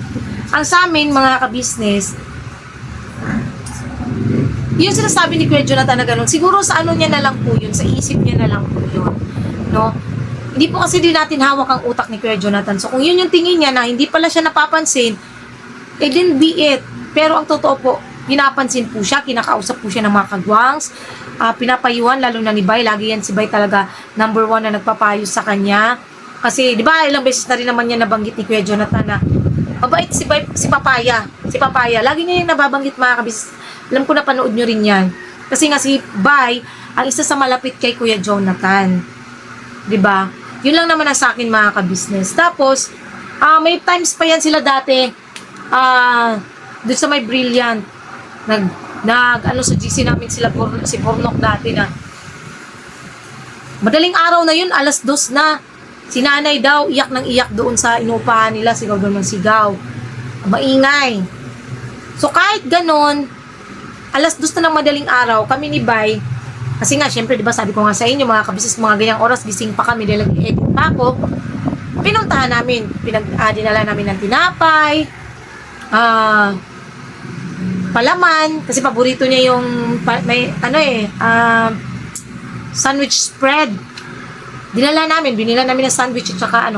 ang sa amin, mga ka-business, yung sinasabi ni Kuya Jonathan na ganon, siguro sa niya na lang po yun, sa isip niya na lang po yun. No? Hindi po kasi din natin hawak ang utak ni Kuya Jonathan. So, kung yun yung tingin niya na hindi pala siya napapansin, then be it. Pero ang totoo po, pinapansin po siya, kinakausap po siya ng mga kagwangs, pinapayuhan, lalo na ni Bay. Lagi yan si Bay talaga number 1 na nagpapayo sa kanya. Kasi, di ba, ilang beses na rin naman niya nabanggit ni Kuya Jonathan na mabait si Bay, si Papaya. Si Papaya. Lagi niya yung nababanggit mga kabis. Alam ko na panood nyo rin yan. Kasi nga si Bay, ang isa sa malapit kay Kuya Jonathan. Di ba? Yun lang naman ang sa akin mga ka-business. Tapos, may times pa yan sila dati, doon sa may Brilliant, ano sa GC namin si Pornok dati na, madaling araw na yun, 2:00 na. Si nanay daw, iyak ng iyak doon sa inupahan nila, sigaw doon ng sigaw. Maingay. So kahit ganon, 2:00 na ng madaling araw, kami ni Bay, kasi nga, syempre, di ba, sabi ko nga sa inyo, mga kabisis, mga ganyang oras, gising pa kami, dahil nag-edit pa ako, pinuntahan namin, dinala namin ng tinapay, palaman, kasi paborito niya yung, sandwich spread. Binila namin ng sandwich at saka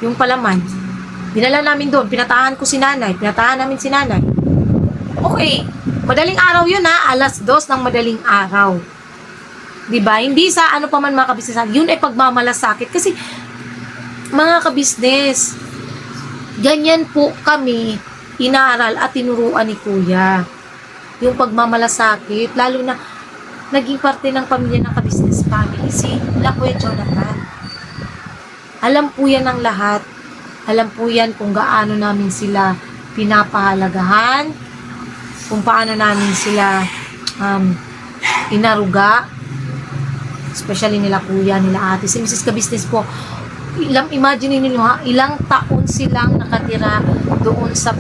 yung palaman. Dinala namin doon, pinatahan namin si nanay. Okay, madaling araw yun 2:00 ng madaling araw. Diba? Hindi sa pa man mga kabisnes, yun ay pagmamalasakit. Kasi, mga kabisnes, ganyan po kami inaral at tinuruan ni Kuya. Yung pagmamalasakit, lalo na naging parte ng pamilya ng kabisnes family, si Kuya Jonathan. Alam po yan ng lahat. Alam po yan kung gaano namin sila pinapahalagahan, kung paano namin sila inaruga, especially nila kuya, nila ate. Si Mrs. Kabisnes po, imagine niyo ilang taon silang nakatira doon sa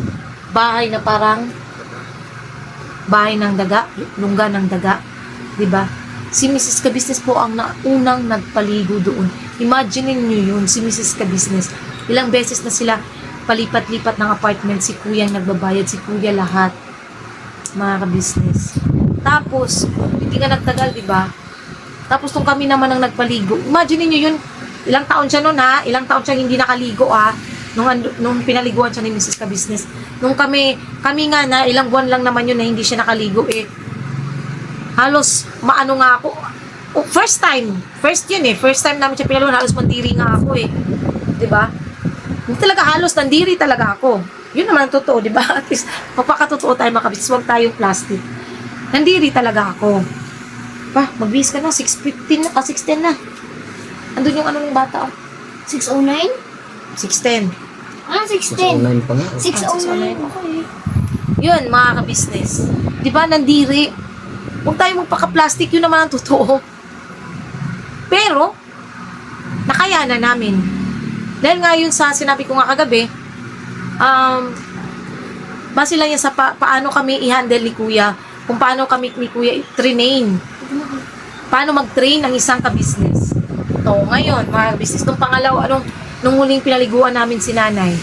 bahay na parang bahay ng daga, lungga ng daga, 'di ba? Si Mrs. Kabisnes po ang unang nagpaligo doon. Imagine niyo yun, si Mrs. Kabisnes. Ilang beses na sila palipat-lipat ng apartment, si kuya ang nagbabayad, si kuya lahat, mga kabisnes. Tapos, hindi nga nagtagal, 'di ba? Tapos nung kami naman ang nagpaligo, imagine niyo yun, ilang taon siya noon ilang taon siya hindi nakaligo nung pinaliguan siya ni Mrs. Kabisnes. Nung kami nga na ilang buwan lang naman yun na hindi siya nakaligo halos maano nga ako. First time namin siya pinaliguan, halos mandiri nga ako 'di ba? Hindi talaga halos nandiri talaga ako. Yun naman ang totoo, 'di ba? At least magpakatotoo tayo mga kabisnes, huwag tayong plastic. Nandiri talaga ako. Magbihis ka na, 6:15 na, 6:10 na. Andun yung ng bata, 6:09? 6:10. 6:10. 609 pa nga. 6:09. Okay. Yun, mga kabisnes. Di ba, nandiri? Huwag tayo magpaka-plastic, yun naman ang totoo. Pero, nakayanan namin. Dahil nga yun sa sinabi ko nga kagabi, base lang yan sa paano kami i-handle ni Kuya, kung paano kami ni Kuya i-train. Paano mag-train ang isang kabisnes. So, ngayon, mga kabisnes, nung huling pinaliguan namin si nanay,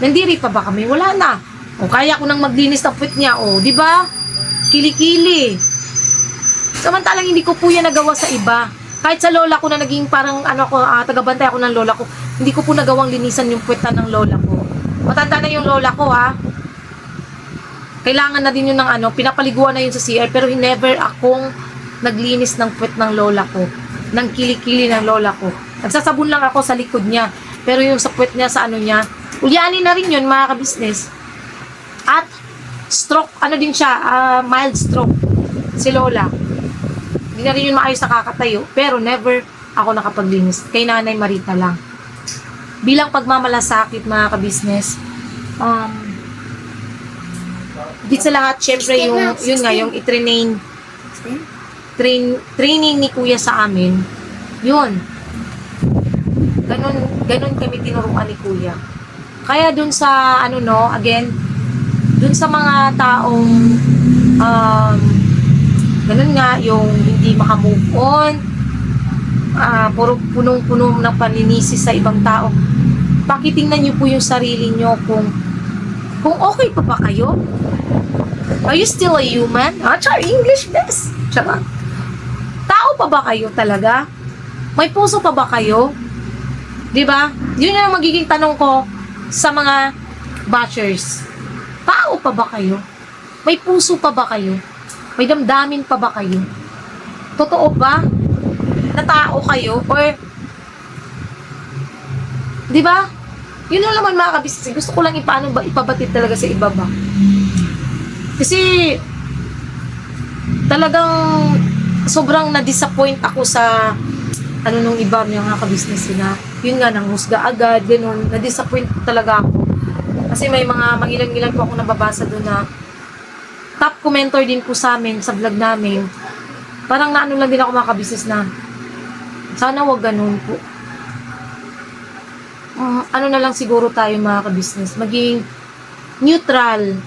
nandiri pa ba kami? Wala na. O, kaya ko nang maglinis ng puwet niya. O, di ba? Kili-kili. Samantalang hindi ko po yan nagawa sa iba. Kahit sa lola ko na naging parang, tagabantay ako ng lola ko, hindi ko po nagawang linisan yung puwetan ng lola ko. Matanda na yung lola ko, Kailangan na din yun ng pinapaliguan na yun sa CR, pero never akong naglinis ng puwet ng lola ko, ng kili-kili ng lola ko. Nagsasabon lang ako sa likod niya, pero yung sa puwet niya, sa niya, ulyanin na rin yun, mga kabisnes. At stroke, din siya, mild stroke, si lola. Hindi na rin yun maayos nakakatayo, pero never ako nakapaglinis. Kay Nanay Marita lang. Bilang pagmamalasakit, mga kabisnes, di sa lahat, syempre yung training ni Kuya sa amin, yun. Ganun kami tinuruan ni Kuya. Kaya dun sa, again, dun sa mga taong, ganun nga, yung hindi makamove on, puro punong-puno ng paninisi sa ibang tao, pakitingnan niyo po yung sarili niyo kung okay pa ba kayo? Are you still a human? English best. Charot. Tao pa ba kayo talaga? May puso pa ba kayo? 'Di ba? Yun yung magiging tanong ko sa mga bashers. Tao pa ba kayo? May puso pa ba kayo? May damdamin pa ba kayo? Totoo ba na tao kayo? Or 'di ba? Yun lang naman mga kabisnes. Gusto ko lang ipabatid talaga sa iba ba. Kasi talagang sobrang na-disappoint ako sa nung iba mga kabisnes na yun nga, nang husga agad, ganun, na-disappoint talaga ako. Kasi may mga mangilan-ngilan po ako nababasa doon na top commenter din po sa amin, sa vlog namin. Parang naano lang din ako mga kabisnes na sana wag ganun po. Ano na lang siguro tayo mga kabisnes, maging neutral.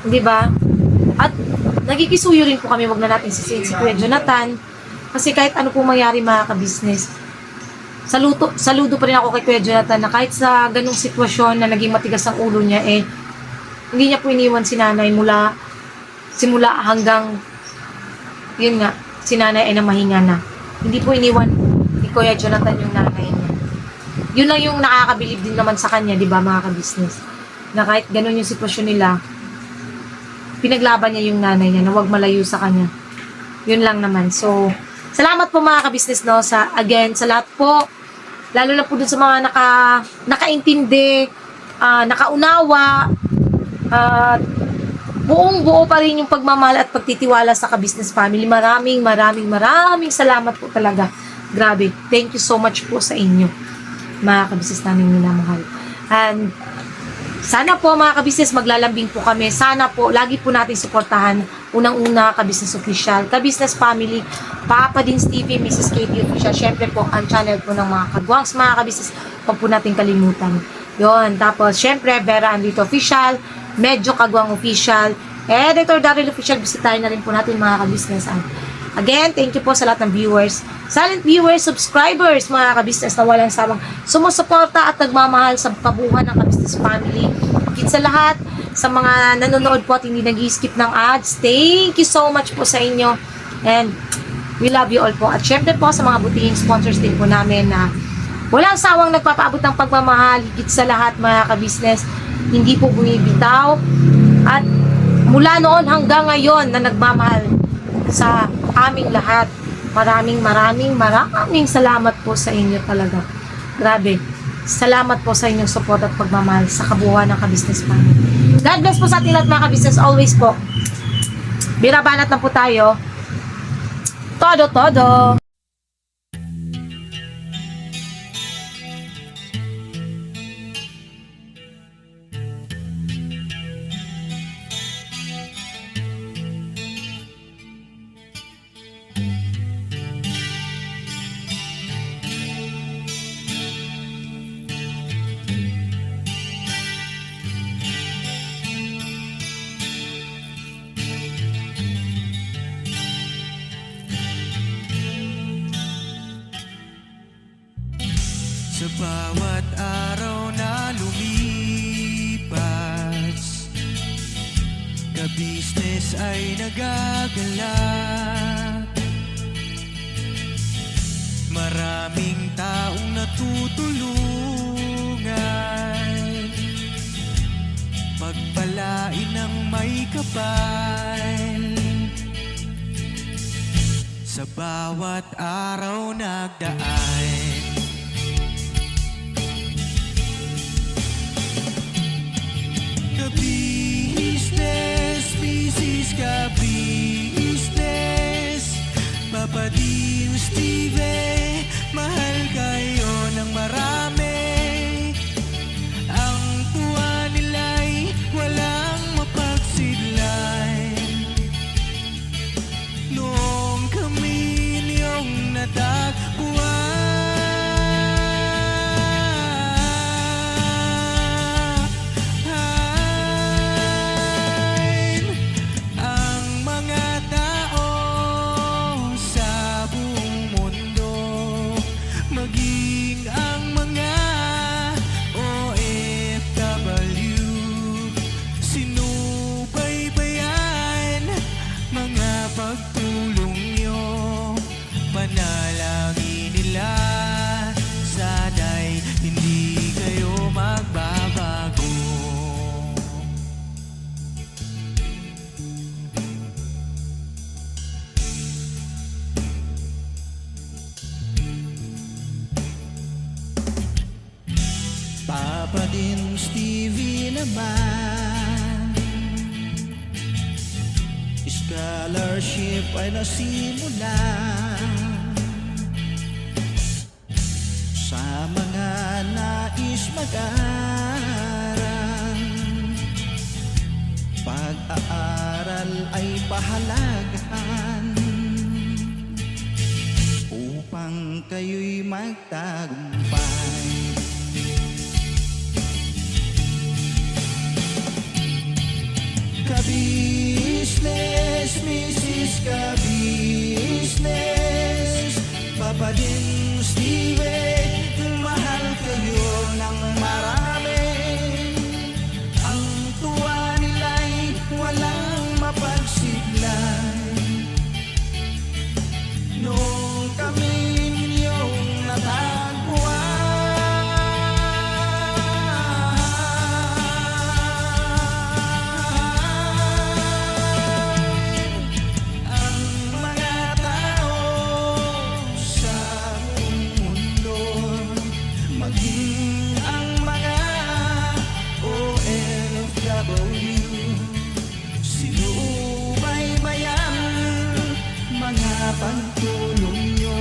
Di ba? At nagkikisuyo rin po kami, wag na natin sisihin si Kuya Jonathan. Kasi kahit ano po mangyari mga kabisnes, saludo pa rin ako kay Kuya Jonathan na kahit sa ganung sitwasyon na naging matigas ang ulo niya, hindi niya po iniwan si nanay simula hanggang, yun nga, si nanay ay namahinga na. Hindi po iniwan ni Kuya Jonathan yung nanay niya. Yun lang yung nakakabilib din naman sa kanya, di ba mga kabisnes? Na kahit ganun yung sitwasyon nila, pinaglaban niya yung nanay niya na huwag malayo sa kanya. Yun lang naman. So, salamat po mga kabisnes, no, sa lahat po, lalo na po dun sa mga nakaintindi, nakaunawa, buong-buo pa rin yung pagmamahal at pagtitiwala sa kabisnes family. Maraming salamat po talaga. Grabe. Thank you so much po sa inyo, mga kabisnes namin minamahal. And sana po mga kabisnes, maglalambing po kami. Sana po, lagi po natin suportahan. Unang-una, Kabisnes Official, Kabisnes Family, Papa Dins TV, Mrs. Katie Official. Syempre po, ang channel po ng mga kagwangs, mga kabisnes, huwag po natin kalimutan. Yun. Tapos, syempre, Vera Andrito Official, Medyo Kagwang Official, Editor Daryl Official. Bisitahin na rin po natin mga kabisnes. Again, thank you po sa lahat ng viewers, silent viewers, subscribers, mga kabisnes na walang sawang sumusuporta at nagmamahal sa kabuuan ng Kabisnes Family. Higit sa lahat, sa mga nanonood po at hindi nag-skip ng ads, thank you so much po sa inyo. And we love you all po. At syempre po sa mga butihing sponsors din po namin na walang sawang nagpapaabot ng pagmamahal. Higit sa lahat mga kabisnes, hindi po bumibitaw. At mula noon hanggang ngayon na nagmamahal sa aming lahat. Maraming salamat po sa inyo talaga. Grabe. Salamat po sa inyong support at pagmamahal sa kabuuan ng Kabisnes Family. God bless po sa ating lahat mga kabisnes. Always po. Birabanat na po tayo. Todo. Sa bawat araw na lumipas, kabisnes ay nagagalak. Maraming taong natutulungan, pagpalain ng may kapal. Sa bawat araw nagdaan, Kabisnes, Papa Dins TV, mahal kayo ng marami. Ang tuwa nila'y walang mapagsidlay. Noong kami niyong natagpuan, Papa Dins TV naman, scholarship ay nasimula sa mga nais mag-aral. Pag-aaral ay pahalagahan upang kayo'y magtagumpay. Ka-business, Mrs. Ka-business, Papa din Steven, mahal kayo ng marami. Ang tuwa nila'y walang mapagsiglay. Nung kami ninyong natagpuan, ang mga tao sa buong mundo, maging ang mga OFW, sinubaybayan mga pagtulong nyo,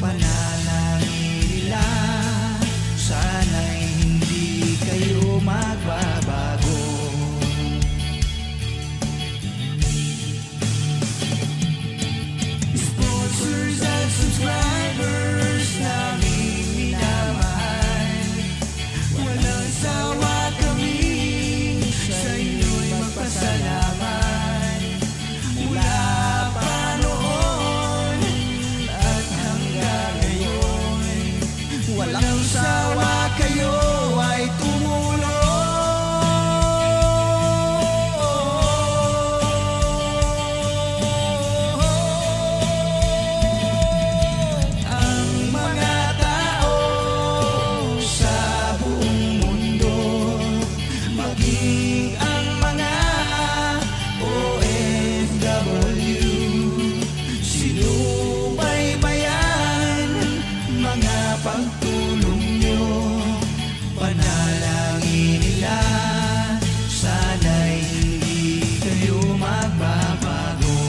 panalangin nila, sana'y hindi kayo magbabago. Sponsors at subscribers namin minamahal, walang sawa kami sa inyo'y magpasalamat. Mula pa noon at hanggang ngayon, walang sawa kayo ay tumulong. Ang mga tao sa buong mundo, maging ang mga OFW, sinubaybayan mga pagtulong nyo, panalangin nila, sana'y hindi kayo magbabago.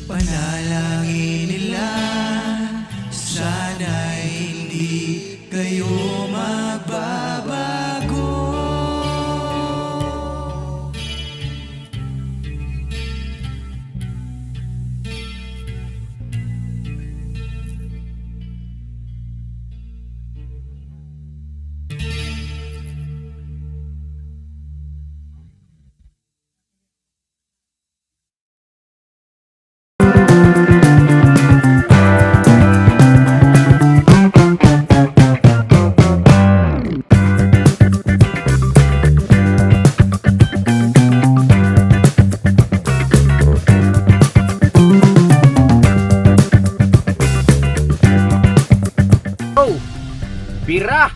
Panalangin nila, sana'y hindi kayo magbabago. Bira!